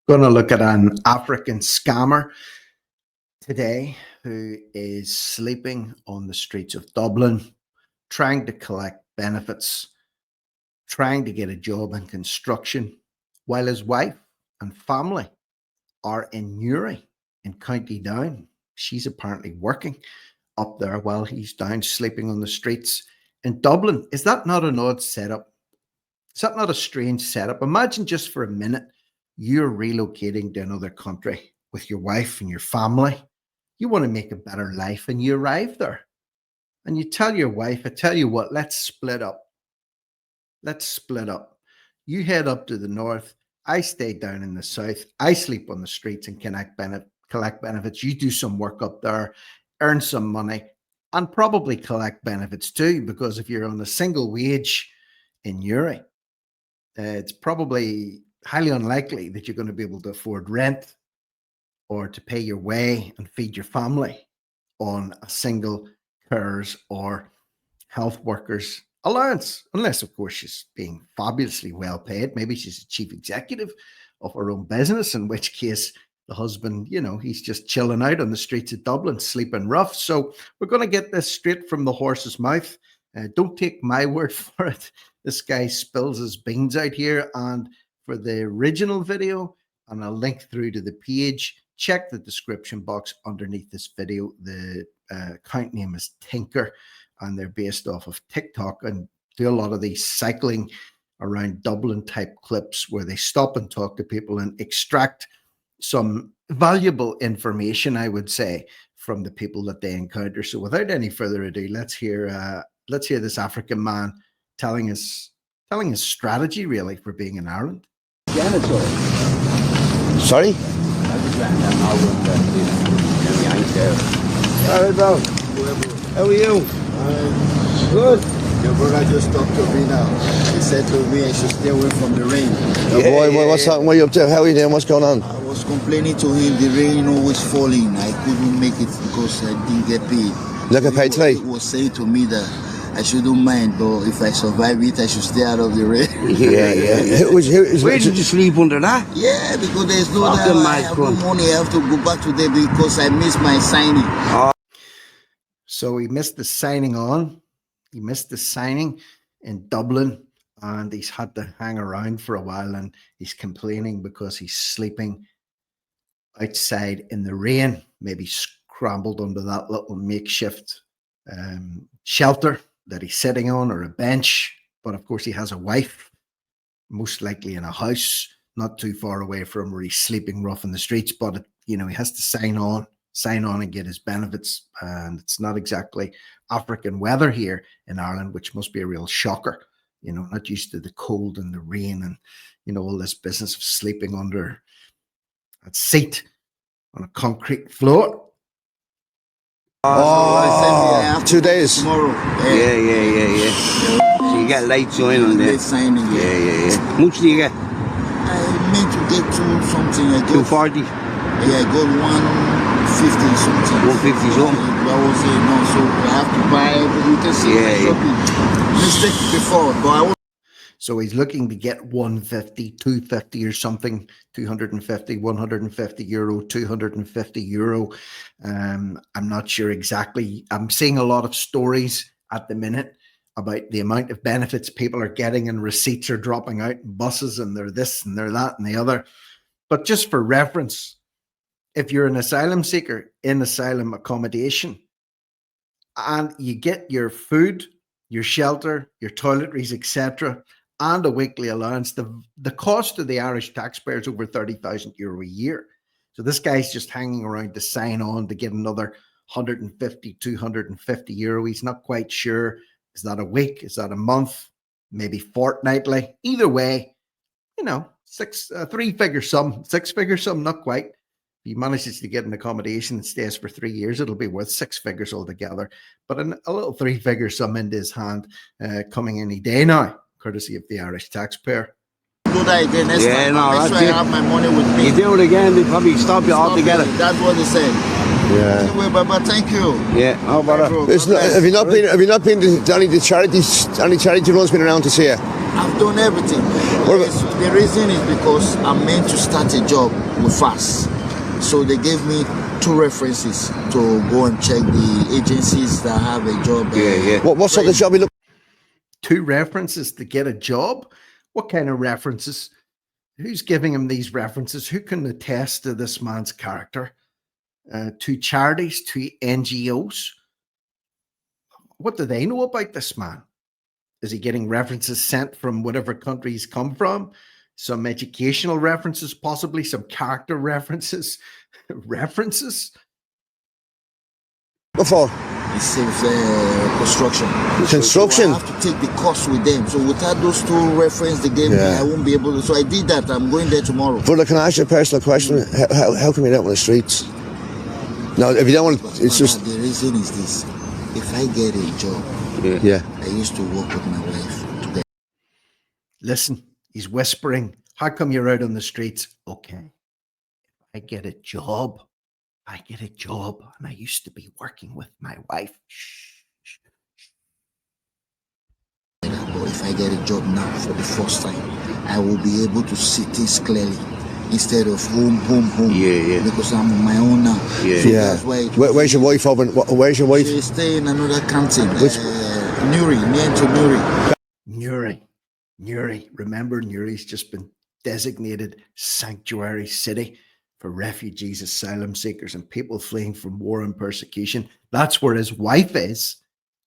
Going to look at an African scammer today who is sleeping on the streets of Dublin, trying to collect benefits, trying to get a job in construction, while his wife and family are in Newry in County Down. She's apparently working up there while he's down sleeping on the streets in Dublin. Is that not an odd setup? Is that not a strange setup? Imagine just for a minute you're relocating to another country with your wife and your family. You want to make a better life and you arrive there and you tell your wife, I tell you what, let's split up. Let's split up. You head up to the north. I stay down in the south. I sleep on the streets and collect benefits. You do some work up there, earn some money, and probably collect benefits too, because if you're on a single wage in Newry, it's probably highly unlikely that you're going to be able to afford rent or to pay your way and feed your family on a single carers or health workers allowance, unless of course she's being fabulously well paid. Maybe she's a chief executive of her own business, in which case the husband, he's just chilling out on the streets of Dublin, sleeping rough. So we're going to get this straight from the horse's mouth. Don't take my word for it. This guy spills his beans out here. And for the original video, and I'll link through to the page, check the description box underneath this video. The account name is Tinker, and they're based off of TikTok and do a lot of these cycling around Dublin type clips where they stop and talk to people and extract some valuable information, I would say, from the people that they encounter. So without any further ado, let's hear this African man telling his strategy really for being in Ireland. Sorry? How are you? Good. Your brother just talked to me now. He said to me I should stay away from the rain. What's happening? What are you up to? How are you doing? What's going on? I was complaining to him the rain always falling. I couldn't make it because I didn't get paid. You not get paid today? He was saying to me that I shouldn't mind, but if I survive it, I should stay out of the rain. Yeah. Where did you sleep under that? Yeah, because there's no Fucking that my I have no money. I have to go back today because I missed my signing. So he missed the signing on. He missed the signing in Dublin, and he's had to hang around for a while, and he's complaining because he's sleeping outside in the rain, maybe scrambled under that little makeshift shelter that he's sitting on, or a bench. But of course he has a wife, most likely in a house not too far away from where he's sleeping rough in the streets. But he has to sign on and get his benefits, and it's not exactly African weather here in Ireland, which must be a real shocker. Not used to the cold and the rain and all this business of sleeping under a seat on a concrete floor. 2 days. Tomorrow. Yeah. So you get late join on there. Late signing. Yeah. Much do you get? I meant to get something. I got 240. Yeah, I got 150 something. 150 something. That was it. No, so I have to buy everything. Yeah. Mistake before, but I was. So he's looking to get 150, 250 or something, 250, 150 euro, 250 euro. I'm not sure exactly. I'm seeing a lot of stories at the minute about the amount of benefits people are getting, and receipts are dropping out in buses, and they're this and they're that and the other. But just for reference, if you're an asylum seeker in asylum accommodation and you get your food, your shelter, your toiletries, etc., and a weekly allowance, the cost to the Irish taxpayer is over 30,000 euro a year. So this guy's just hanging around to sign on to get another 150, 250 euro. He's not quite sure. Is that a week? Is that a month? Maybe fortnightly? Either way, three-figure sum, six-figure sum, not quite. If he manages to get an accommodation and stays for 3 years, it'll be worth six figures altogether. But a little three-figure sum into his hand coming any day now, courtesy of the Irish taxpayer. Do that again next time. No, Make that's sure I it. have my money with me. You do it again, they probably stop you altogether. That's what they said. Yeah. Anyway, but thank you. Yeah, no bother. Bro, Have you not been to any charity runs been around to see you? I've done everything. The reason is because I'm meant to start a job with us. So they gave me 2 references to go and check the agencies that have a job. What sort of job you look? 2 references to get a job? What kind of references? Who's giving him these references? Who can attest to this man's character? 2 charities, 2 NGOs? What do they know about this man? Is he getting references sent from whatever country he's come from? Some educational references, possibly some character references. References? What for? It says construction. Construction? So I have to take the course with them. So without those 2 references they gave me, I won't be able to. So I did that. I'm going there tomorrow. Brother, can I ask you a personal question? How come you're out on the streets? No, if you don't want to, it's just... The reason is this. If I get a job, I used to work with my wife together. Listen, he's whispering. How come you're out on the streets? Okay. I get a job. And I used to be working with my wife. Shh. But if I get a job now for the first time, I will be able to see things clearly instead of home. Because I'm on my own now. So that's why where's your wife over? Where's your wife? She stay in another county. Newry, near to Newry. Newry. Remember, Newry's just been designated sanctuary city for refugees, asylum seekers, and people fleeing from war and persecution. That's where his wife is,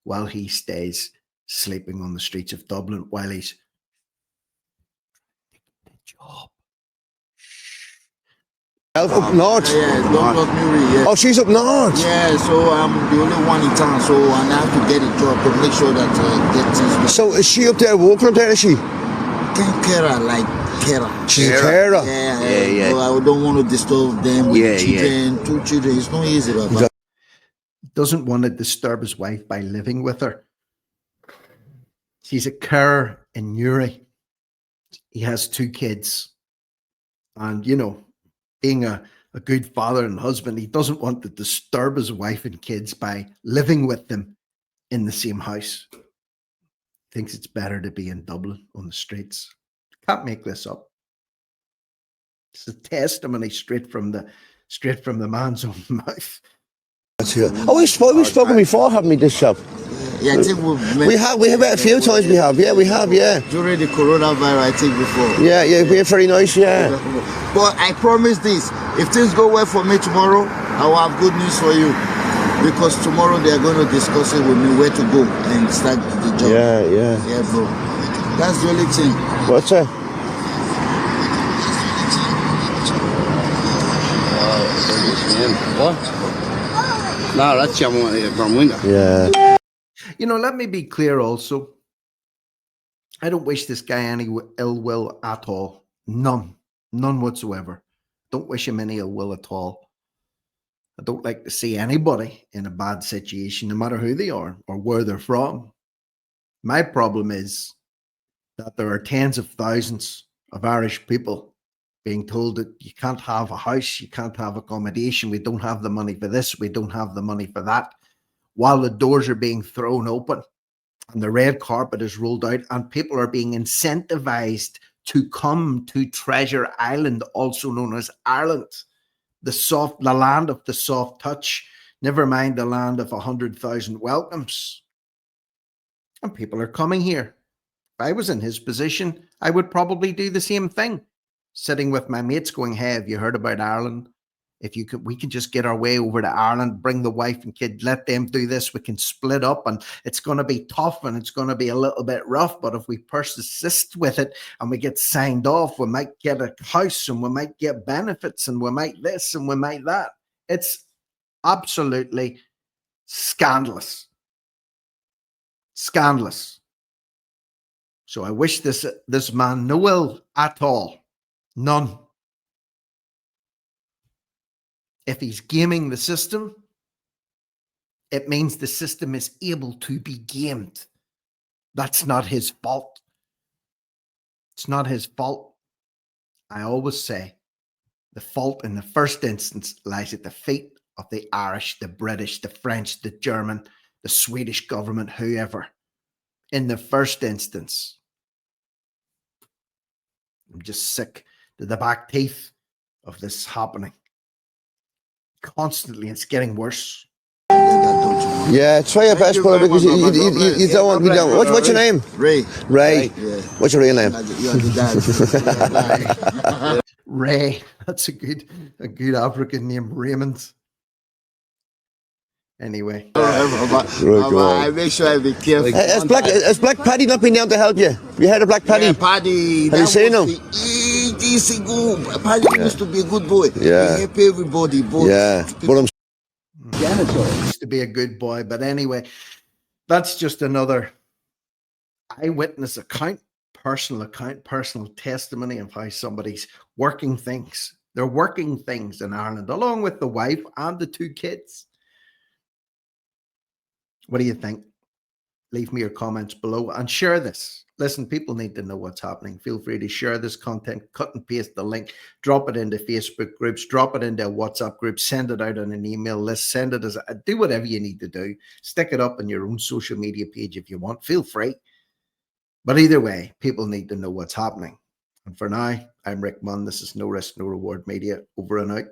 while he stays sleeping on the streets of Dublin, while he's the job. Up north? Not Newry, Oh, she's up north? Yeah, so I'm the only one in town, so I have to get a job to make sure that I get things. So is she up there, walking up there, is she? Can't carer, like carer. She's a carer? Yeah. So I don't want to disturb them with children, 2 children. It's not easy, Baba. He doesn't want to disturb his wife by living with her. She's a carer in Newry. He has 2 kids. And, you know, being a good father and husband, he doesn't want to disturb his wife and kids by living with them in the same house. Thinks it's better to be in Dublin on the streets. Can't make this up. It's a testimony straight from the man's own mouth. Oh, we've spoken before, haven't we, this shop? Yeah, I think we have a few times. We have. During the coronavirus, I think before. Yeah, we're very nice. Yeah. But I promise this: if things go well for me tomorrow, I will have good news for you. Because tomorrow they are going to discuss it with me where to go and start the job. Yeah, bro. That's the only thing. What's that? What? No, that's your from window. Yeah. You know, let me be clear also. I don't wish this guy any ill will at all. None whatsoever. Don't wish him any ill will at all. I don't like to see anybody in a bad situation, no matter who they are or where they're from. My problem is that there are tens of thousands of Irish people being told that you can't have a house, you can't have accommodation, we don't have the money for this, we don't have the money for that, while the doors are being thrown open and the red carpet is rolled out and people are being incentivized to come to Treasure Island, also known as Ireland. The land of the soft touch, never mind the land of 100,000 welcomes. And people are coming here. If I was in his position, I would probably do the same thing. Sitting with my mates going, hey, have you heard about Ireland? If you could, we can just get our way over to Ireland, bring the wife and kid, let them do this. We can split up and it's going to be tough and it's going to be a little bit rough. But if we persist with it and we get signed off, we might get a house and we might get benefits and we might this and we might that. It's absolutely scandalous. Scandalous. So I wish this man no ill at all. None. If he's gaming the system, it means the system is able to be gamed. That's not his fault. It's not his fault. I always say the fault in the first instance lies at the feet of the Irish, the British, the French, the German, the Swedish government, whoever. In the first instance, I'm just sick to the back teeth of this happening constantly. It's getting worse. Yeah, try your best, brother, because you don't want. We don't. What's your name? Ray. Ray. Yeah. What's your real name? You're the dad. Ray. That's a good African name, Raymond. Anyway, I make sure I be careful. Has Black Paddy not been down to help you? You heard of Black Paddy? Yeah, Paddy. Have you seen him? Paddy used to be a good boy. Yeah. He help everybody. Both. Yeah, but I'm. used to be a good boy, but anyway, that's just another eyewitness account, personal testimony of how somebody's working things. They're working things in Ireland, along with the wife and the 2 kids. What do you think? Leave me your comments below and share this. Listen, people need to know what's happening. Feel free to share this content, cut and paste the link, drop it into Facebook groups, drop it into a WhatsApp group, send it out on an email list, send it as do whatever you need to do. Stick it up on your own social media page if you want. Feel free. But either way, people need to know what's happening. And for now, I'm Rick Munn. This is No Risk, No Reward Media. Over and out.